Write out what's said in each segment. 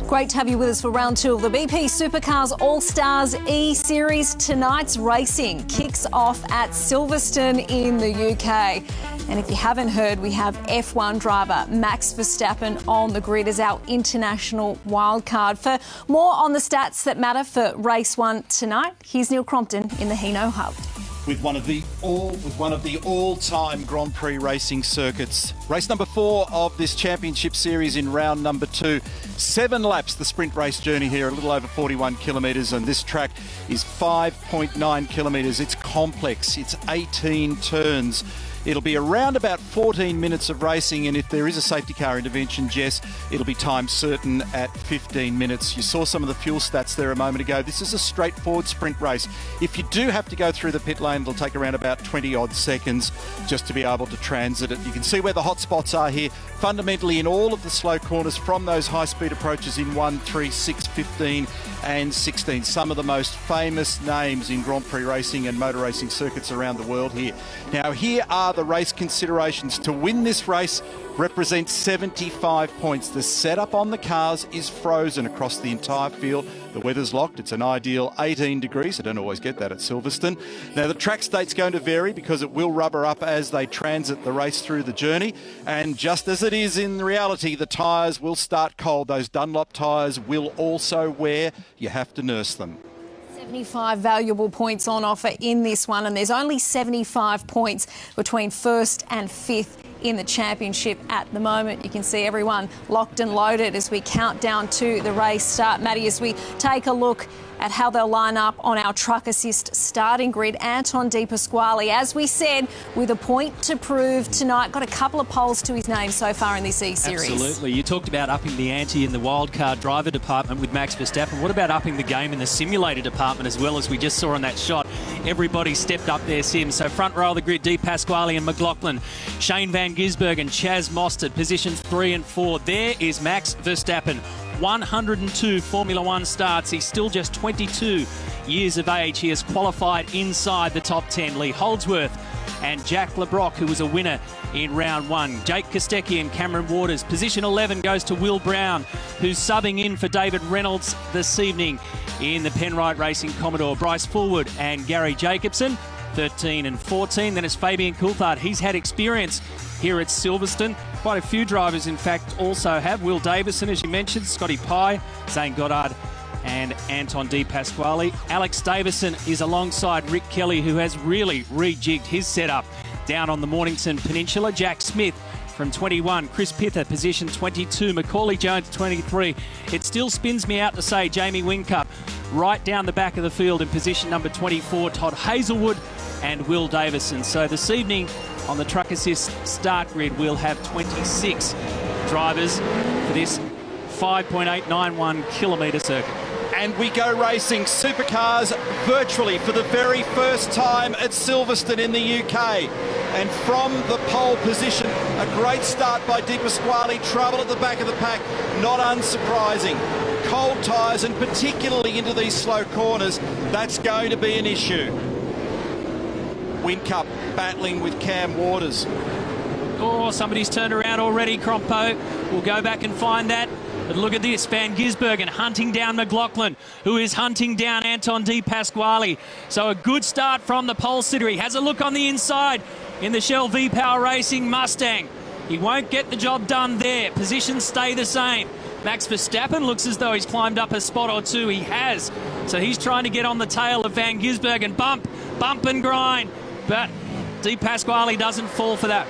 Great to have you with us for round two of the BP Supercars All Stars Eseries. Tonight's racing kicks off at Silverstone in the UK. And if you haven't heard, we have F1 driver Max Verstappen on the grid as our international wildcard. For more on the stats that matter for race one tonight, here's Neil Crompton in the Hino Hub. With one of the all-time Grand Prix racing circuits. Race number 4 of this championship series in round number 2. 7 laps, the sprint race journey here, a little over 41 kilometres, and this track is 5.9 kilometres. It's complex, it's 18 turns. It'll be around about 14 minutes of racing, and if there is a safety car intervention, Jess, it'll be time certain at 15 minutes. You saw some of the fuel stats there a moment ago. This is a straightforward sprint race. If you do have to go through the pit lane, it'll take around about 20-odd seconds just to be able to transit it. You can see where the hot spots are here. Fundamentally, in all of the slow corners from those high-speed approaches in 1, 3, 6, 15 and 16. Some of the most famous names in Grand Prix racing and motor racing circuits around the world here. Now, here are the race considerations. To win this race represents 75 points. The setup on the cars is frozen across the entire field. The weather's locked. It's an ideal 18 degrees. I don't always get that at Silverstone. Now, the track state's going to vary because it will rubber up as they transit the race through the journey. And just as it is in reality, the tyres will start cold. Those Dunlop tyres will also wear. You have to nurse them. 75 valuable points on offer in this one, and there's only 75 points between first and fifth in the championship at the moment. You can see everyone locked and loaded as we count down to the race start. Maddie, as we take a look at how they'll line up on our truck assist starting grid, Anton De Pasquale, as we said, with a point to prove tonight. Got a couple of poles to his name so far in this E-Series. Absolutely. You talked about upping the ante in the wildcard driver department with Max Verstappen. What about upping the game in the simulator department as well, as we just saw on that shot? Everybody stepped up their sims. So front row of the grid, De Pasquale and McLaughlin, Shane Van Gisbergen and Chaz Mostert, positions 3 and 4. There is Max Verstappen. 102 Formula One starts. He's still just 22 years of age. He has qualified inside the top 10. Lee Holdsworth and Jack LeBrock, who was a winner in round 1. Jake Kostecki and Cameron Waters. Position 11 goes to Will Brown, who's subbing in for David Reynolds this evening in the Penrite Racing Commodore. Bryce Fullwood and Gary Jacobson, 13 and 14. Then it's Fabian Coulthard. He's had experience here at Silverstone. Quite a few drivers, in fact, also have. Will Davison, as you mentioned, Scotty Pye, Zane Goddard and Anton De Pasquale. Alex Davison is alongside Rick Kelly, who has really rejigged his setup down on the Mornington Peninsula. Jack Smith from 21, Chris Pither, position 22, Macaulay Jones, 23. It still spins me out to say Jamie Whincup right down the back of the field in position number 24, Todd Hazelwood and Will Davison. So this evening on the Truck Assist start grid, we'll have 26 drivers for this 5.891 kilometre circuit. And we go racing Supercars virtually for the very first time at Silverstone in the UK. And from the pole position, a great start by De Pasquale, trouble at the back of the pack, not unsurprising. Cold tyres, and particularly into these slow corners, that's going to be an issue. Whincup battling with Cam Waters. Oh, somebody's turned around already, Crompo. We'll go back and find that. But look at this, Van Gisbergen hunting down McLaughlin, who is hunting down Anton De Pasquale. So a good start from the pole sitter. He has a look on the inside in the Shell V-Power Racing Mustang. He won't get the job done there. Positions stay the same. Max Verstappen looks as though he's climbed up a spot or two. He has. So he's trying to get on the tail of Van Gisbergen. Bump and grind. But De Pasquale doesn't fall for that.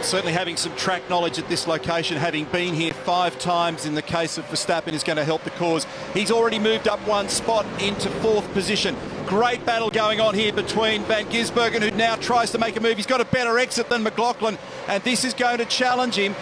Certainly having some track knowledge at this location, having been here 5 times in the case of Verstappen, is going to help the cause. He's already moved up 1 spot into 4th position. Great battle going on here between Van Gisbergen, who now tries to make a move. He's got a better exit than McLaughlin, and this is going to challenge him.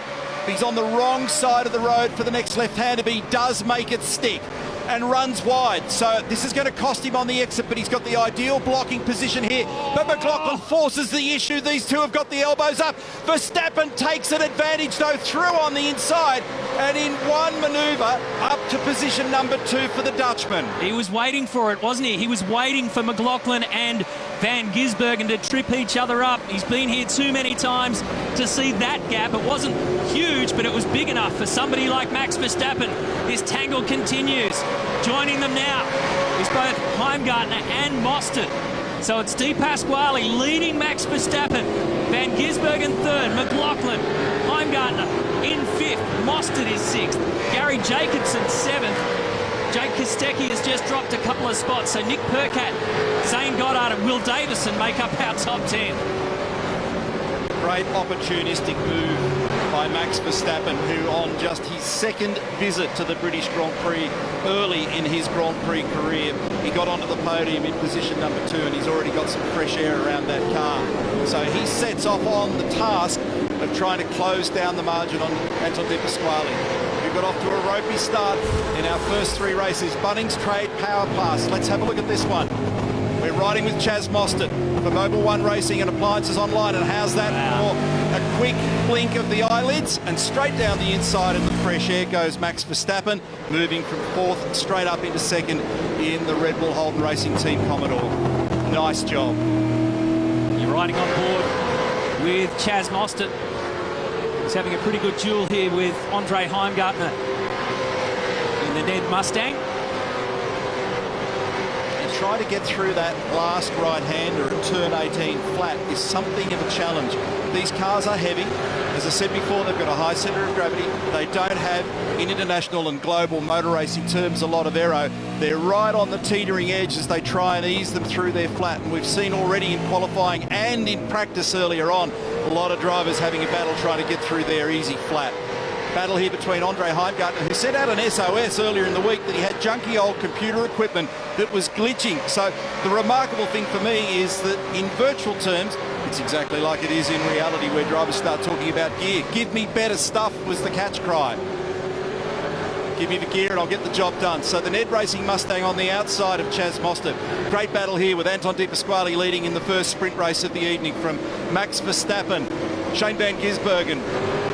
He's on the wrong side of the road for the next left-hander, but he does make it stick and runs wide. So this is going to cost him on the exit, but he's got the ideal blocking position here. But McLaughlin forces the issue. These two have got the elbows up. Verstappen takes an advantage, though, through on the inside, and in one manoeuvre up to position number 2 for the Dutchman. He was waiting for it, wasn't he? He was waiting for McLaughlin and Van Gisbergen to trip each other up. He's been here too many times to see that gap. It wasn't huge, but it was big enough for somebody like Max Verstappen. This tangle continues. Joining them now is both Heimgartner and Mostert. So it's De Pasquale leading Max Verstappen. Van Gisbergen third, McLaughlin, Heimgartner in 5th, Mostert is 6th, Gary Jacobson 7th. Jake Kostecki has just dropped a couple of spots, so Nick Percat, Zane Goddard and Will Davison make up our top 10. Great opportunistic move by Max Verstappen, who on just his 2nd visit to the British Grand Prix early in his Grand Prix career, he got onto the podium in position number 2, and he's already got some fresh air around that car. So he sets off on the task of trying to close down the margin on Anton De Pasquale. We got off to a ropey start in our first 3 races. Bunnings Trade Power Pass. Let's have a look at this one. We're riding with Chaz Mostert for Mobil 1 Racing and Appliances Online. And how's that for a quick blink of the eyelids? And straight down the inside of the fresh air goes Max Verstappen, moving from 4th straight up into 2nd in the Red Bull Holden Racing Team Commodore. Nice job. You're riding on board with Chaz Mostert. He's having a pretty good duel here with Andre Heimgartner in the Ned Mustang. Try to get through that last right-hander at turn 18 flat is something of a challenge. These cars are heavy. As I said before, they've got a high centre of gravity. They don't have, in international and global motor racing terms, a lot of aero. They're right on the teetering edge as they try and ease them through their flat. And we've seen already in qualifying and in practice earlier on, a lot of drivers having a battle trying to get through their easy flat. Battle here between Andre Heimgartner, who sent out an SOS earlier in the week that he had junky old computer equipment that was glitching. So the remarkable thing for me is that in virtual terms, it's exactly like it is in reality, where drivers start talking about gear. Give me better stuff was the catch cry. Give me the gear and I'll get the job done. So the Ned Racing Mustang on the outside of Chaz Mostert. Great battle here with Anton De Pasquale leading in the first sprint race of the evening from Max Verstappen, Shane Van Gisbergen,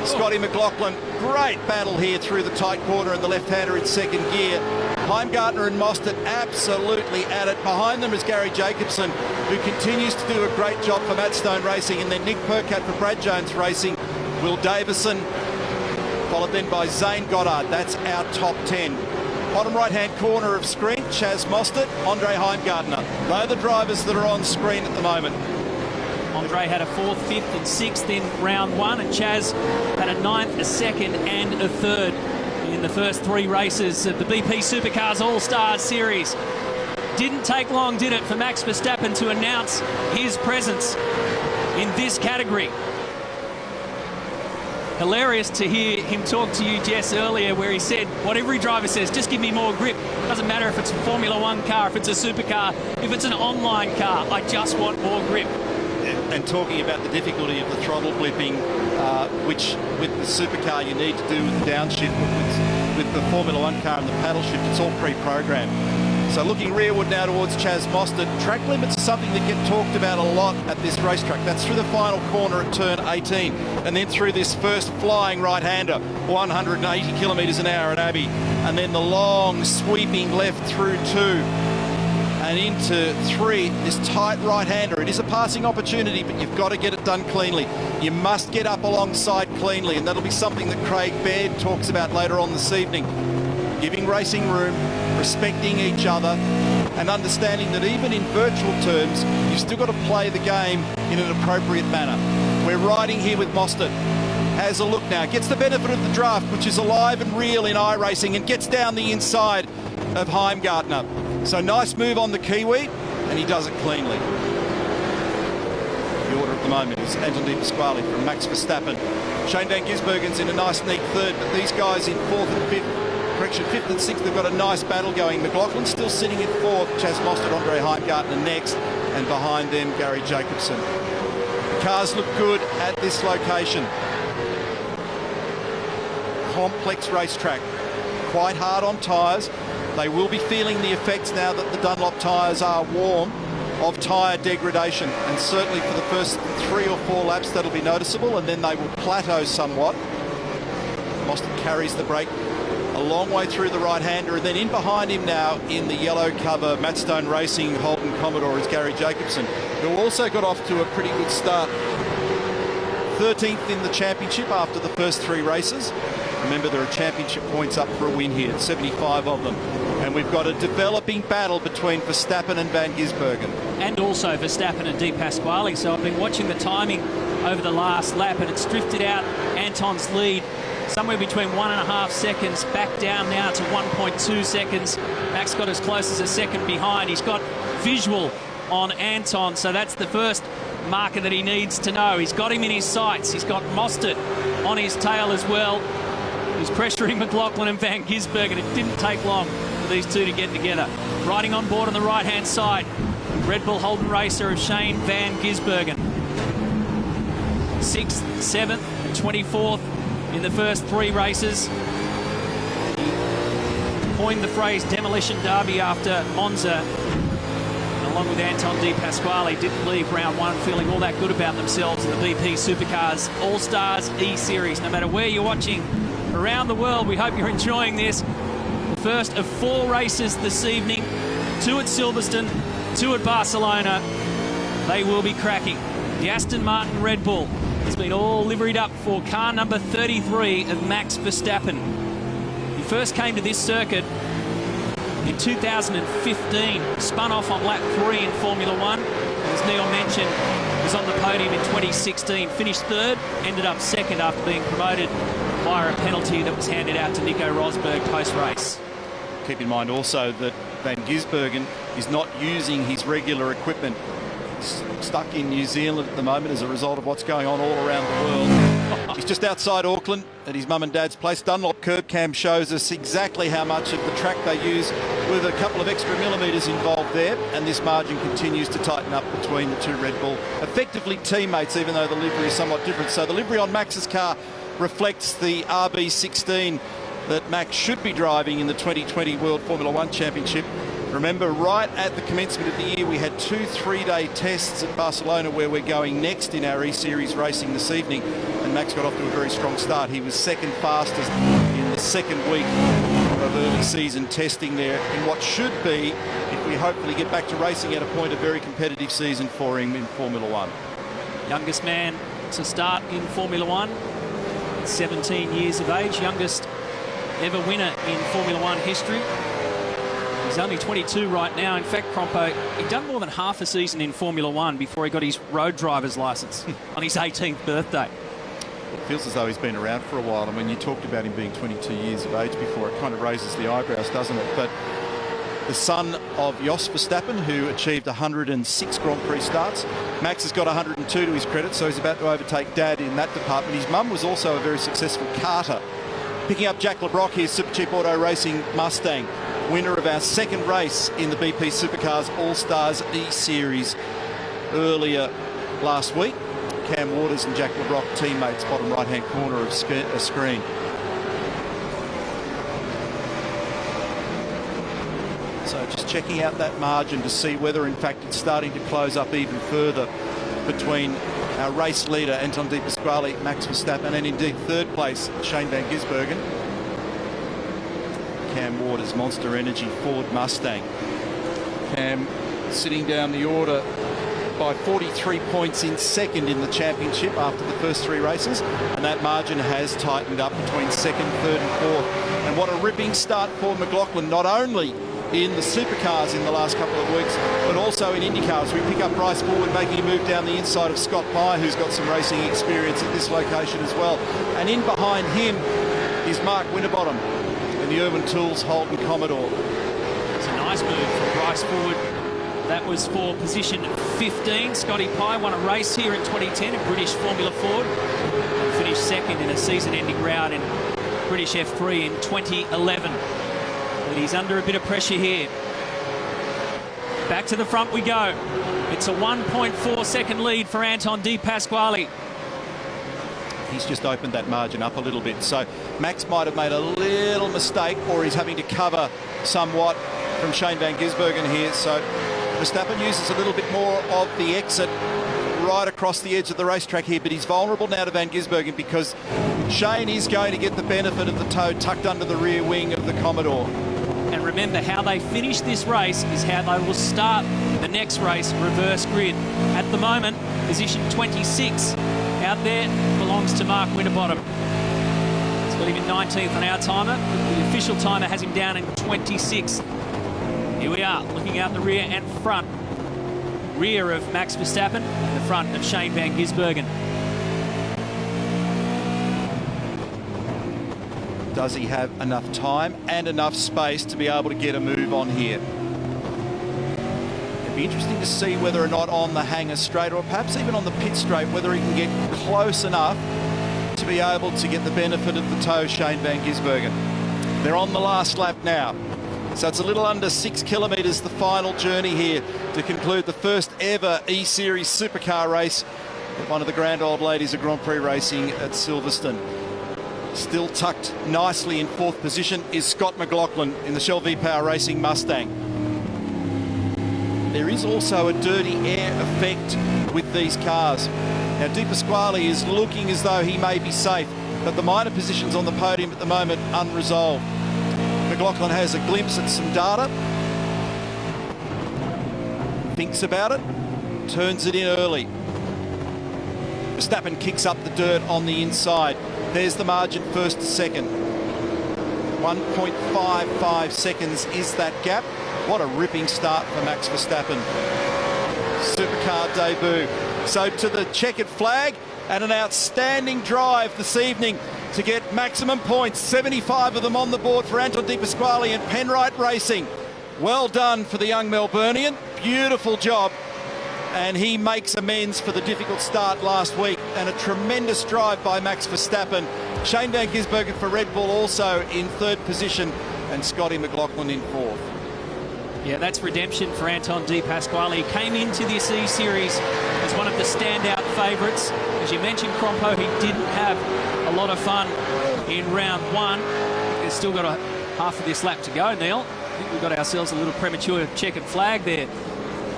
Scotty McLaughlin. Great battle here through the tight corner and the left-hander in 2nd gear. Heimgartner and Mostert absolutely at it. Behind them is Gary Jacobson, who continues to do a great job for Matt Stone Racing, and then Nick Percat for Brad Jones Racing. Will Davison, followed then by Zane Goddard. That's our top 10. Bottom right-hand corner of screen, Chaz Mostert, Andre Heimgartner. They're the drivers that are on screen at the moment. Andre had a 4th, 5th and 6th in round 1, and Chaz had a 9th, a 2nd and a 3rd in the first 3 races of the BP Supercars All Stars Series. Didn't take long, did it, for Max Verstappen to announce his presence in this category. Hilarious to hear him talk to you, Jess, earlier, where he said, what every driver says, just give me more grip. Doesn't matter if it's a Formula 1 car, if it's a supercar, if it's an online car, I just want more grip. And talking about the difficulty of the throttle blipping, which with the supercar you need to do with the downshift, with the Formula 1 car and the paddle shift, it's all pre-programmed. So looking rearward now towards Chaz Mostert. Track limits are something that get talked about a lot at this racetrack. That's through the final corner at turn 18, and then through this first flying right-hander, 180 kilometres an hour at Abbey, and then the long sweeping left through 2. And into 3, this tight right-hander. It is a passing opportunity, but you've got to get it done cleanly. You must get up alongside cleanly, and that'll be something that Craig Baird talks about later on this evening. Giving racing room, respecting each other, and understanding that even in virtual terms, you've still got to play the game in an appropriate manner. We're riding here with Mostert. Has a look now, gets the benefit of the draft, which is alive and real in iRacing, and gets down the inside of Heimgartner. So nice move on the Kiwi, and he does it cleanly. The order at the moment is Anton De Pasquale from Max Verstappen. Shane Van Gisbergen's in a nice neat 3rd, but these guys in 4th and 5th, correction, 5th and 6th, they've got a nice battle going. McLaughlin's still sitting in 4th, Chaz Mostert, Andre Heimgartner next, and behind them, Gary Jacobson. The cars look good at this location. Complex racetrack, quite hard on tyres. They will be feeling the effects now that the Dunlop tyres are warm of tyre degradation, and certainly for the first 3 or 4 laps that'll be noticeable, and then they will plateau somewhat. Mostert carries the brake a long way through the right-hander, and then in behind him now in the yellow cover Mattstone Racing Holden Commodore is Gary Jacobson, who also got off to a pretty good start. 13th in the championship after the first 3 races. Remember, there are championship points up for a win here, 75 of them. And we've got a developing battle between Verstappen and Van Gisbergen. And also Verstappen and De Pasquale. So I've been watching the timing over the last lap, and it's drifted out Anton's lead somewhere between 1.5 seconds, back down now to 1.2 seconds. Max got as close as a second behind. He's got visual on Anton, so that's the first marker that he needs to know. He's got him in his sights. He's got Mostert on his tail as well. He's pressuring McLaughlin and Van Gisbergen. It didn't take long for these two to get together. Riding on board on the right-hand side, Red Bull Holden Racer of Shane Van Gisbergen. 6th, 7th, and 24th in the first 3 races. He coined the phrase Demolition Derby after Monza. Along with Anton De Pasquale, didn't leave round 1 feeling all that good about themselves in the BP Supercars All Stars E-Series. No matter where you're watching around the world, we hope you're enjoying this. The first of 4 races this evening, 2 at Silverstone, 2 at Barcelona. They will be cracking. The Aston Martin Red Bull has been all liveried up for car number 33 of Max Verstappen. He first came to this circuit in 2015, spun off on lap 3 in Formula 1. As Neil mentioned, was on the podium in 2016, finished 3rd, ended up 2nd after being promoted via a penalty that was handed out to Nico Rosberg post-race. Keep in mind also that Van Gisbergen is not using his regular equipment. He's stuck in New Zealand at the moment as a result of what's going on all around the world. He's just outside Auckland at his mum and dad's place. Dunlop curb cam shows us exactly how much of the track they use, with a couple of extra millimetres involved there, and this margin continues to tighten up between the 2 Red Bull, effectively teammates, even though the livery is somewhat different. So the livery on Max's car reflects the RB16 that Max should be driving in the 2020 World Formula 1 Championship. Remember, right at the commencement of the year, we had 2 3-day tests at Barcelona, where we're going next in our E-Series racing this evening, and Max got off to a very strong start. He was 2nd fastest in the 2nd week of early season testing there in what should be, if we hopefully get back to racing at a point, a very competitive season for him in Formula 1. Youngest man to start in Formula 1, 17 years of age, youngest ever winner in Formula 1 history. He's only 22 right now. In fact, Crompo, he'd done more than half a season in Formula 1 before he got his road driver's licence on his 18th birthday. It feels as though he's been around for a while, and when you talked about him being 22 years of age before, it kind of raises the eyebrows, doesn't it? But the son of Jos Verstappen, who achieved 106 Grand Prix starts. Max has got 102 to his credit, so he's about to overtake Dad in that department. His mum was also a very successful karter. Picking up Jack LeBrock here, Super Cheap Auto Racing Mustang, winner of our 2nd race in the BP Supercars All Stars E-Series earlier last week. Cam Waters and Jack LeBrock, teammates, bottom right-hand corner of a screen. So just checking out that margin to see whether, in fact, it's starting to close up even further between our race leader, Anton De Pasquale, Max Verstappen, and indeed 3rd place, Shane Van Gisbergen. Cam Waters, Monster Energy Ford Mustang. Cam sitting down the order by 43 points in 2nd in the championship after the first 3 races, and that margin has tightened up between 2nd, 3rd and 4th. And what a ripping start for McLaughlin, not only in the Supercars in the last couple of weeks, but also in IndyCars. We pick up Bryce Forward, making a move down the inside of Scott Pye, who's got some racing experience at this location as well. And in behind him is Mark Winterbottom in the Urban Tools Holden Commodore. It's a nice move from Bryce Forward. That was for position 15. Scotty Pye won a race here in 2010 in British Formula Ford, and finished 2nd in a season-ending round in British F3 in 2011. But he's under a bit of pressure here. Back to the front we go. It's a 1.4 second lead for Anton De Pasquale. He's just opened that margin up a little bit. So Max might have made a little mistake, or he's having to cover somewhat from Shane Van Gisbergen here. So Verstappen uses a little bit more of the exit right across the edge of the racetrack here, but he's vulnerable now to Van Gisbergen because Shane is going to get the benefit of the toe tucked under the rear wing of the Commodore. And remember, how they finish this race is how they will start the next race, reverse grid. At the moment, position 26 out there belongs to Mark Winterbottom. He's got him in 19th on our timer. The official timer has him down in 26. Here we are, looking out the rear and front. Rear of Max Verstappen and the front of Shane Van Gisbergen. Does he have enough time and enough space to be able to get a move on here? It'd be interesting to see whether or not on the hangar straight or perhaps even on the pit straight, whether he can get close enough to be able to get the benefit of the toe, Shane Van Gisbergen. They're on the last lap now. So it's a little under 6 kilometres, the final journey here to conclude the first ever E-Series supercar race at one of the grand old ladies of Grand Prix racing at Silverstone. Still tucked nicely in 4th position is Scott McLaughlin in the Shell V-Power Racing Mustang. There is also a dirty air effect with these cars. Now, De Pasquale is looking as though he may be safe, but the minor positions on the podium at the moment unresolved. McLaughlin has a glimpse at some data, thinks about it, turns it in early. Verstappen kicks up the dirt on the inside. There's the margin first to second. 1.55 seconds is that gap. What a ripping start for Max Verstappen. Supercar debut. So to the checkered flag and an outstanding drive this evening to get maximum points, 75 of them on the board for Anton De Pasquale and Penrite Racing. Well done for the young Melburnian. Beautiful job. And he makes amends for the difficult start last week, and a tremendous drive by Max Verstappen. Shane Van Gisbergen for Red Bull also in 3rd position, and Scotty McLaughlin in 4th. Yeah, that's redemption for Anton De Pasquale. He came into this E-Series as one of the standout favourites. As you mentioned, Crompo, he didn't have a lot of fun in round 1. He's still got half of this lap to go, Neil. I think we've got ourselves a little premature checkered flag there,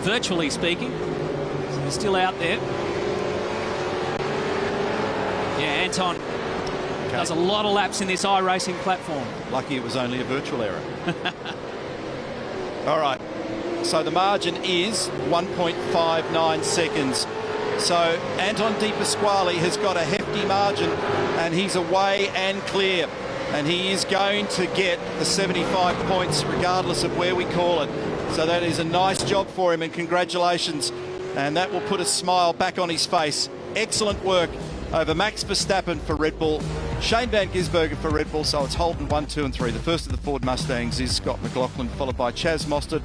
virtually speaking. So he's still out there. Yeah, Anton does a lot of laps in this iRacing platform. Lucky it was only a virtual error. All right, so the margin is 1.59 seconds. So Anton De Pasquale has got a hefty margin, and he's away and clear. And he is going to get the 75 points regardless of where we call it. So that is a nice job for him, and congratulations. And that will put a smile back on his face. Excellent work over Max Verstappen for Red Bull, Shane Van Gisbergen for Red Bull. So it's Holden 1, 2 and 3. The first of the Ford Mustangs is Scott McLaughlin, followed by Chaz Mostert.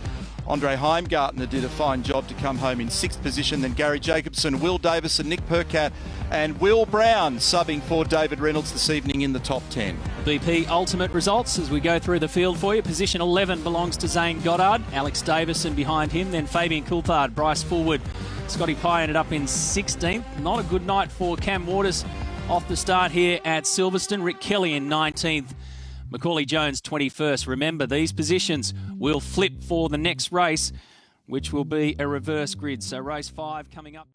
Andre Heimgartner did a fine job to come home in 6th position. Then Gary Jacobson, Will Davison, Nick Percat and Will Brown subbing for David Reynolds this evening in the top 10. BP Ultimate results as we go through the field for you. Position 11 belongs to Zane Goddard. Alex Davison behind him. Then Fabian Coulthard, Bryce Fullwood. Scotty Pye ended up in 16th. Not a good night for Cam Waters off the start here at Silverstone. Rick Kelly in 19th. Macaulay Jones 21st. Remember, these positions will flip for the next race, which will be a reverse grid. So race 5 coming up.